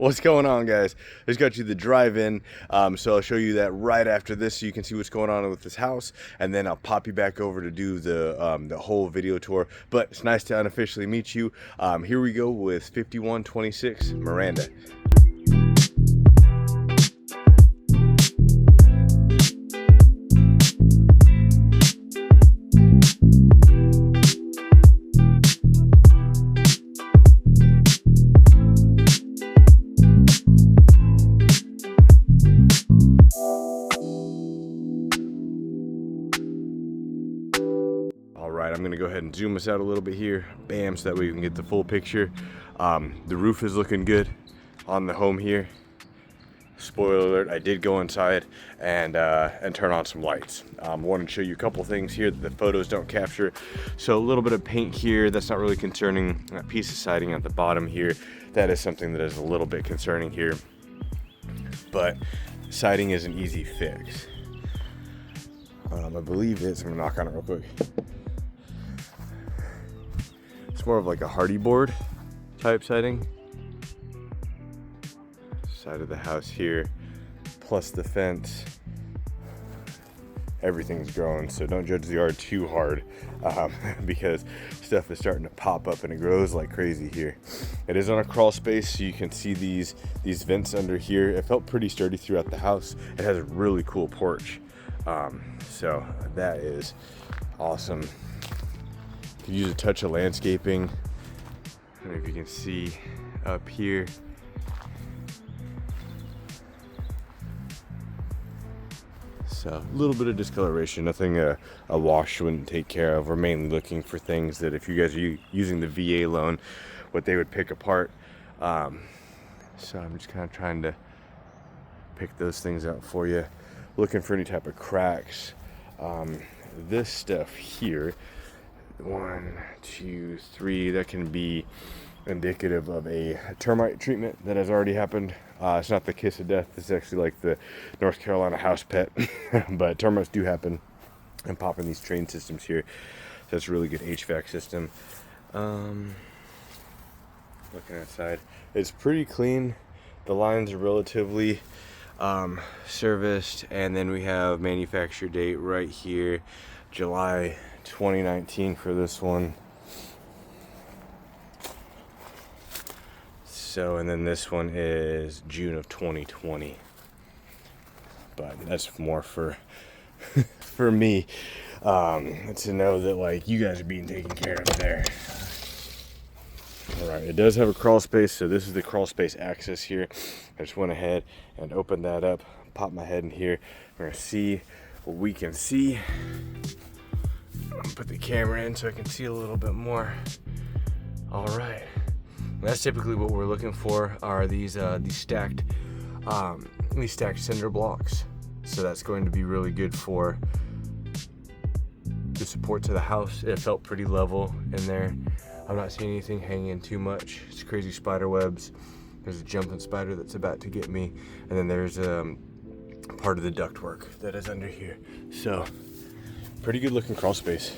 What's going on, guys? I just got you the drive-in, so I'll show you that right after this so you can see what's going on with this house, and then I'll pop you back over to do the whole video tour. But it's nice to unofficially meet you. Here we go with 5126 Miranda. I'm gonna go ahead and zoom us out a little bit here, bam, so that way we can get the full picture. The roof is looking good on the home here. Spoiler alert, I did go inside and turn on some lights. I wanted to show you a couple things here that the photos don't capture. So a little bit of paint here, that's not really concerning. That piece of siding at the bottom here, that is something that is a little bit concerning here. But siding is an easy fix. I believe it's, I'm gonna knock on it real quick. It's more of like a hardy board type siding. Side of the house here, plus the fence. Everything's growing, so don't judge the yard too hard because stuff is starting to pop up and it grows like crazy here. It is on a crawl space, so you can see these vents under here. It felt pretty sturdy throughout the house. It has a really cool porch, so that is awesome. Could use a touch of landscaping. I don't know if you can see up here. So a little bit of discoloration, nothing a wash wouldn't take care of. We're mainly looking for things that if you guys are using the VA loan, what they would pick apart. So I'm just kind of trying to pick those things out for you. Looking for any type of cracks. This stuff here, 1, 2, 3, that can be indicative of a termite treatment that has already happened. It's not the kiss of death, it's actually like the North Carolina house pet, but termites do happen and pop in these train systems here. So that's a really good HVAC system. Looking outside, it's pretty clean. The lines are relatively serviced, and then we have manufacture date right here, July 2019 for this one. So, and then this one is June of 2020. But that's more for for me to know that like you guys are being taken care of there. All right, it does have a crawl space, so this is the crawl space access here. I just went ahead and opened that up, popped my head in here. We're gonna see what we can see. Put the camera in so I can see a little bit more. All right, that's typically what we're looking for, are these stacked cinder blocks. So that's going to be really good for the support to the house. It felt pretty level in there. I'm not seeing anything hanging too much. It's crazy spider webs. There's a jumping spider that's about to get me, and then there's part of the ductwork that is under here. So pretty good looking crawl space.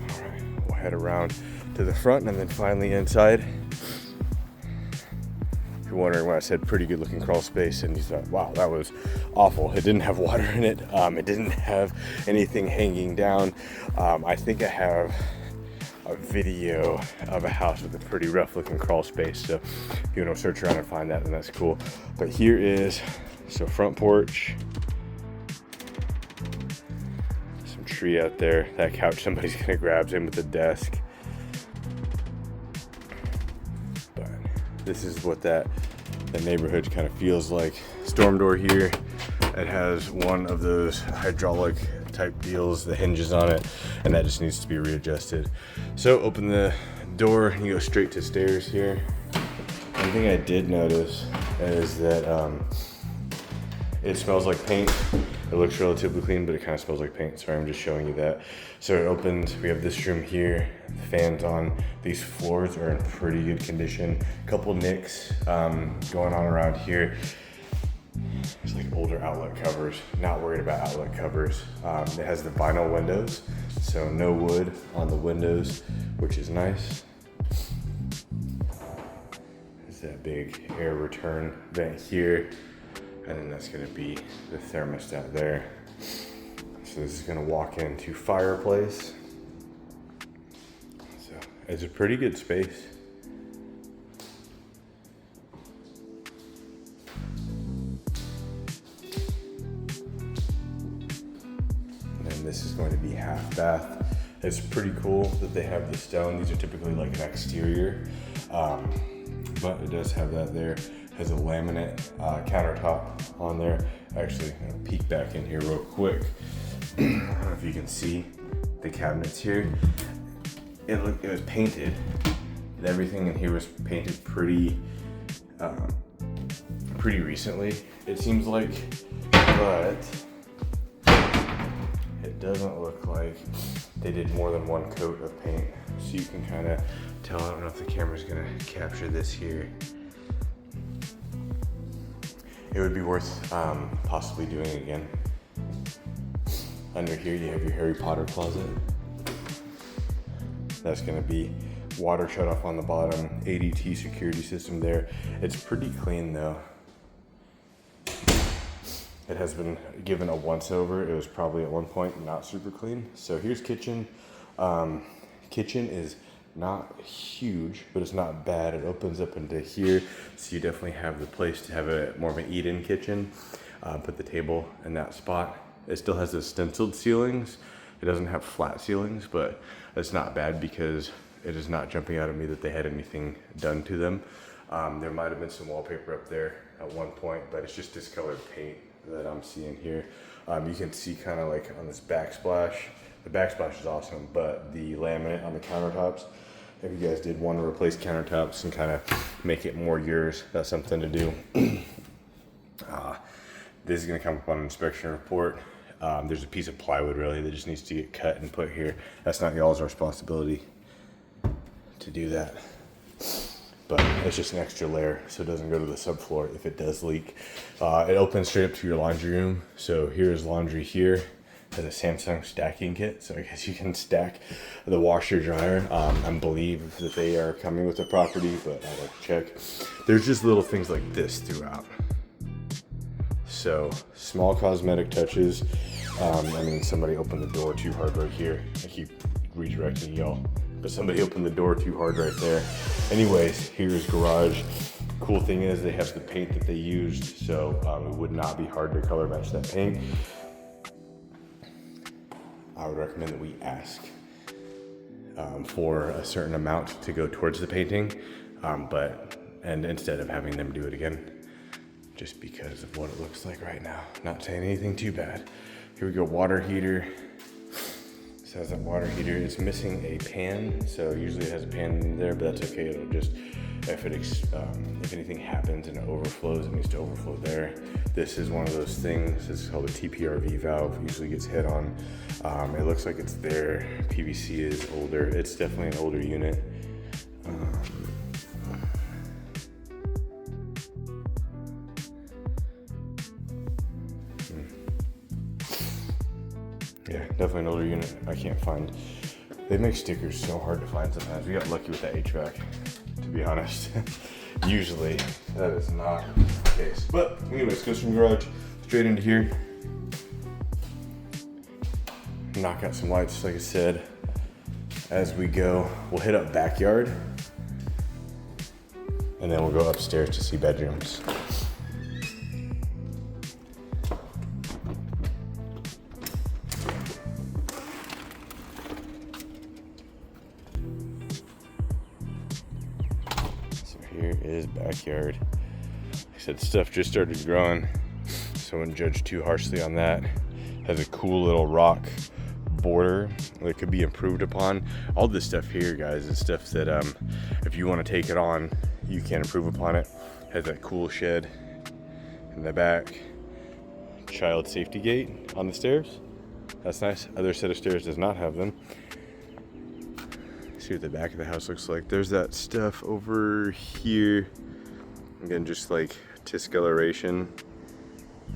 All right, we'll head around to the front and then finally inside. If you're wondering why I said pretty good looking crawl space and you thought, wow, that was awful. It didn't have water in it. It didn't have anything hanging down. I think I have a video of a house with a pretty rough looking crawl space, so if you want to search around and find that, then that's cool. But here is, so front porch, some tree out there, that couch somebody's gonna grab in with the desk. But this is what that neighborhood kind of feels like. Storm door here, it has one of those hydraulic type deals that hinges on it, and that just needs to be readjusted. So open the door and you go straight to stairs here. One thing I did notice is that it smells like paint. It looks relatively clean, but it kind of smells like paint. Sorry, I'm just showing you that. So it opens, we have this room here, the fans on. These floors are in pretty good condition. A couple nicks going on around here. It's like older outlet covers. Not worried about outlet covers. It has the vinyl windows, so no wood on the windows, which is nice. There's that big air return vent here, and then that's gonna be the thermostat there. So this is gonna walk into fireplace. So it's a pretty good space. This is going to be half bath. It's pretty cool that they have the stone. These are typically like an exterior, but it does have that there. Has a laminate countertop on there. Actually, I'm gonna peek back in here real quick. I don't know if you can see the cabinets here. It was painted. Everything in here was painted pretty recently, it seems like, but it doesn't look like they did more than one coat of paint. So you can kind of tell. I don't know if the camera's gonna capture this here. It would be worth possibly doing it again. Under here you have your Harry Potter closet. That's gonna be water shut off on the bottom, ADT security system there. It's pretty clean though. It has been given a once over. It was probably at one point not super clean. So here's kitchen. Kitchen is not huge, but it's not bad. It opens up into here, so you definitely have the place to have a more of an eat-in kitchen. Put the table in that spot. It still has the stenciled ceilings. It doesn't have flat ceilings, but it's not bad because it is not jumping out at me that they had anything done to them. There might have been some wallpaper up there at one point, but it's just discolored paint that I'm seeing here. You can see kind of like on this backsplash. The backsplash is awesome, but the laminate on the countertops, if you guys did want to replace countertops and kind of make it more yours, that's something to do. This is going to come up on an inspection report. There's a piece of plywood really that just needs to get cut and put here. That's not y'all's responsibility to do that. But it's just an extra layer so it doesn't go to the subfloor if it does leak. It opens straight up to your laundry room. So here's laundry here. It has a Samsung stacking kit, so I guess you can stack the washer dryer. I believe that they are coming with the property, but I'll have to check. There's just little things like this throughout. So small cosmetic touches. I mean, somebody opened the door too hard right here. I keep redirecting y'all. But somebody opened the door too hard right there. Anyways, here's garage. Cool thing is they have the paint that they used, so it would not be hard to color match that paint. I would recommend that we ask for a certain amount to go towards the painting, and instead of having them do it again, just because of what it looks like right now. Not saying anything too bad. Here we go, water heater. Has that water heater. It's missing a pan, so usually it has a pan in there, but that's okay. It'll just, if anything happens and it overflows, it needs to overflow there. This is one of those things. It's called a TPRV valve. Usually gets hit on. It looks like it's there. PVC is older. It's definitely an older unit. Yeah, definitely an older unit. I can't find. They make stickers so hard to find sometimes. We got lucky with that HVAC, to be honest. Usually, that is not the case. But anyways, goes from garage straight into here. Knock out some lights, like I said, as we go. We'll hit up backyard, and then we'll go upstairs to see bedrooms. Here is backyard. Like I said, stuff just started growing, so I wouldn't judge too harshly on that. Has a cool little rock border that could be improved upon. All this stuff here, guys, is stuff that if you want to take it on, you can improve upon it. Has that cool shed in the back. Child safety gate on the stairs. That's nice. Other set of stairs does not have them. See what the back of the house looks like. There's that stuff over here. Again, just like discoloration.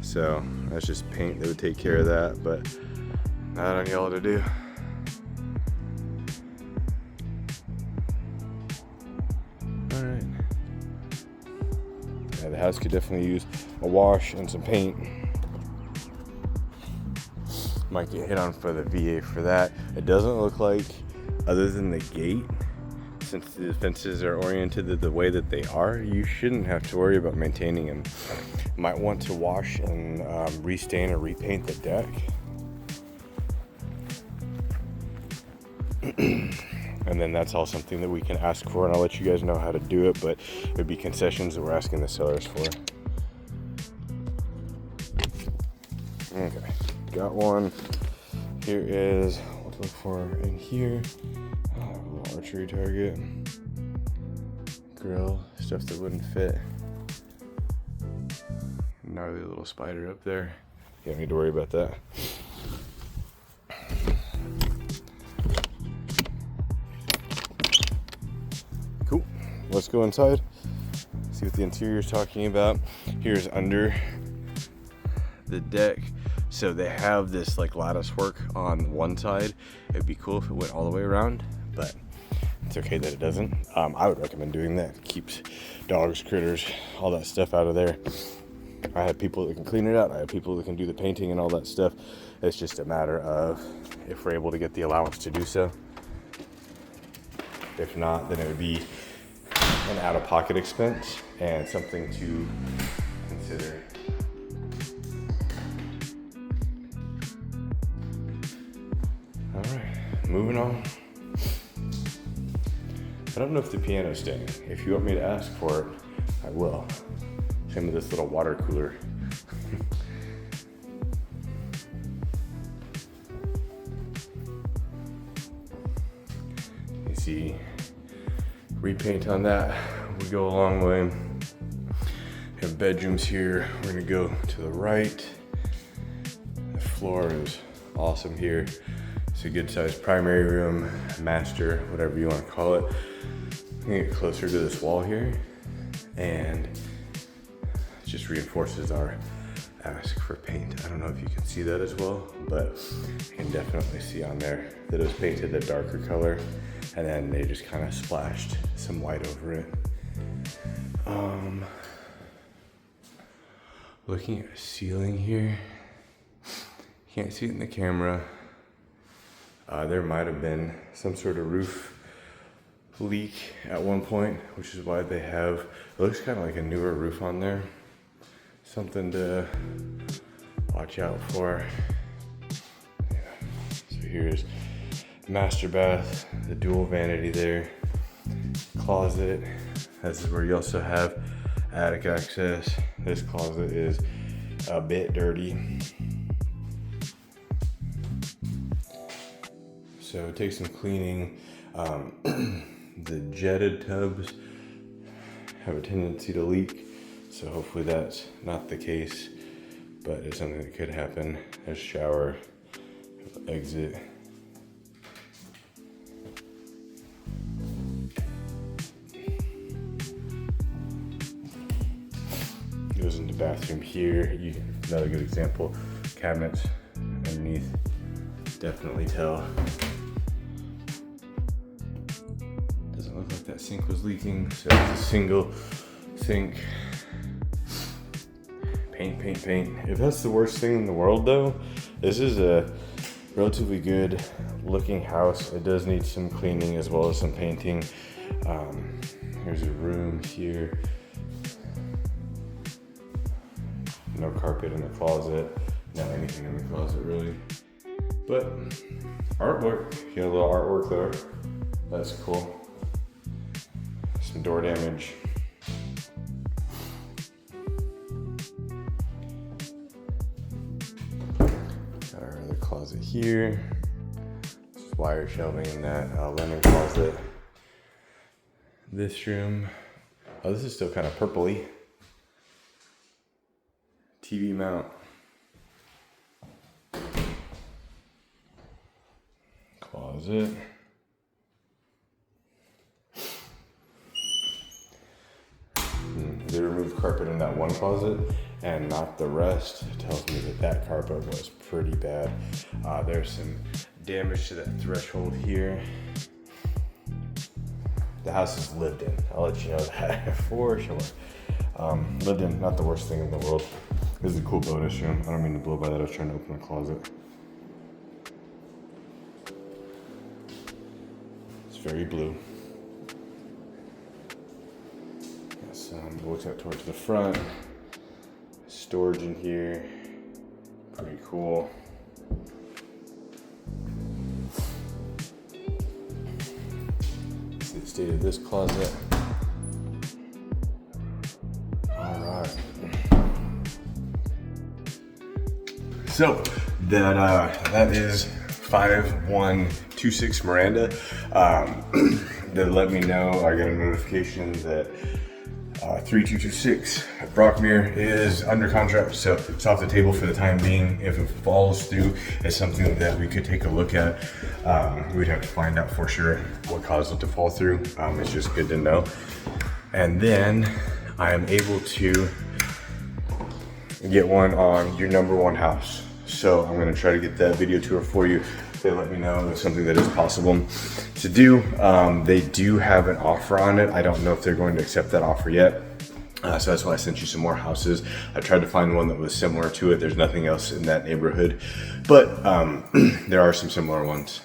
So that's just paint that would take care of that, but not on y'all to do. All right. Yeah, the house could definitely use a wash and some paint. Might get hit on for the VA for that. It doesn't look like, other than the gate, since the fences are oriented the way that they are, you shouldn't have to worry about maintaining them. Might want to wash and restain or repaint the deck. And then that's all something that we can ask for, and I'll let you guys know how to do it, but it'd be concessions that we're asking the sellers for. Okay, got one. Here is what to look for in here. Oh, a little archery target. Grill, stuff that wouldn't fit. Gnarly little spider up there. You don't need to worry about that. Cool. Let's go inside. See what the interior is talking about. Here's under the deck. So they have this like lattice work on one side. It'd be cool if it went all the way around, but it's okay that it doesn't. I would recommend doing that. It keeps dogs, critters, all that stuff out of there. I have people that can clean it out. I have people that can do the painting and all that stuff. It's just a matter of if we're able to get the allowance to do so. If not, then it would be an out-of-pocket expense and something to consider. All right, moving on. I don't know if the piano's staying. If you want me to ask for it, I will. Same with this little water cooler. You see, repaint on that would go a long way. We have bedrooms here. We're gonna go to the right. The floor is awesome here. It's a good sized primary room, master, whatever you want to call it. I'm gonna get closer to this wall here, and it just reinforces our ask for paint. I don't know if you can see that as well, but you can definitely see on there that it was painted a darker color, and then they just kind of splashed some white over it. Looking at the ceiling here, can't see it in the camera. There might have been some sort of roof leak at one point, which is why they have, it looks kind of like a newer roof on there. Something to watch out for. Yeah. So here's master bath, the dual vanity there, closet. This is where you also have attic access. This closet is a bit dirty. So it takes some cleaning. The jetted tubs have a tendency to leak, so hopefully that's not the case, but it's something that could happen. There's shower, exit. Goes into the bathroom here. Another good example, cabinets underneath, definitely tell. Doesn't look like that sink was leaking, so it's a single sink. Paint, paint, paint. If that's the worst thing in the world though, this is a relatively good looking house. It does need some cleaning as well as some painting. Here's a room here. No carpet in the closet, not anything in the closet really. But artwork, you got a little artwork there. That's cool. Some door damage. Got our other closet here. Just wire shelving in that linen closet. This room, oh, this is still kind of purpley. TV mount. Closet. They removed carpet in that one closet and not the rest. It tells me that that carpet was pretty bad. There's some damage to that threshold here. The house is lived in, I'll let you know that for sure. Lived in, not the worst thing in the world. This is a cool bonus room. I don't mean to blow by that, I was trying to open a closet. It's very blue. Got some, looks out towards the front. Storage in here, pretty cool. See the state of this closet. All right. So that is 5126 Miranda. They let me know, I got a notification that 3226 Brockmere is under contract, so it's off the table for the time being. If it falls through, it's something that we could take a look at. We'd have to find out for sure what caused it to fall through. It's just good to know. And then I am able to get one on your #1 house. So I'm gonna try to get that video tour for you. They let me know it's something that is possible to do. They do have an offer on it. I don't know if they're going to accept that offer yet. So that's why I sent you some more houses. I tried to find one that was similar to it. There's nothing else in that neighborhood, but there are some similar ones.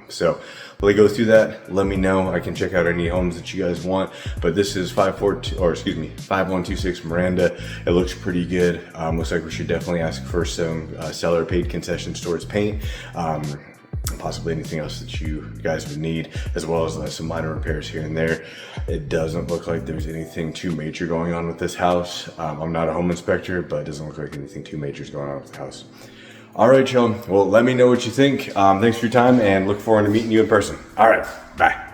So while I go through that, let me know. I can check out any homes that you guys want, but this is 5126 Miranda. It looks pretty good. Looks like we should definitely ask for some seller paid concessions towards paint. Possibly anything else that you guys would need, as well as some minor repairs here and there. It doesn't look like there's anything too major going on with this house. I'm not a home inspector, but it doesn't look like anything too major is going on with the house. All right, y'all. Well, let me know what you think. Thanks for your time and look forward to meeting you in person. All right, bye.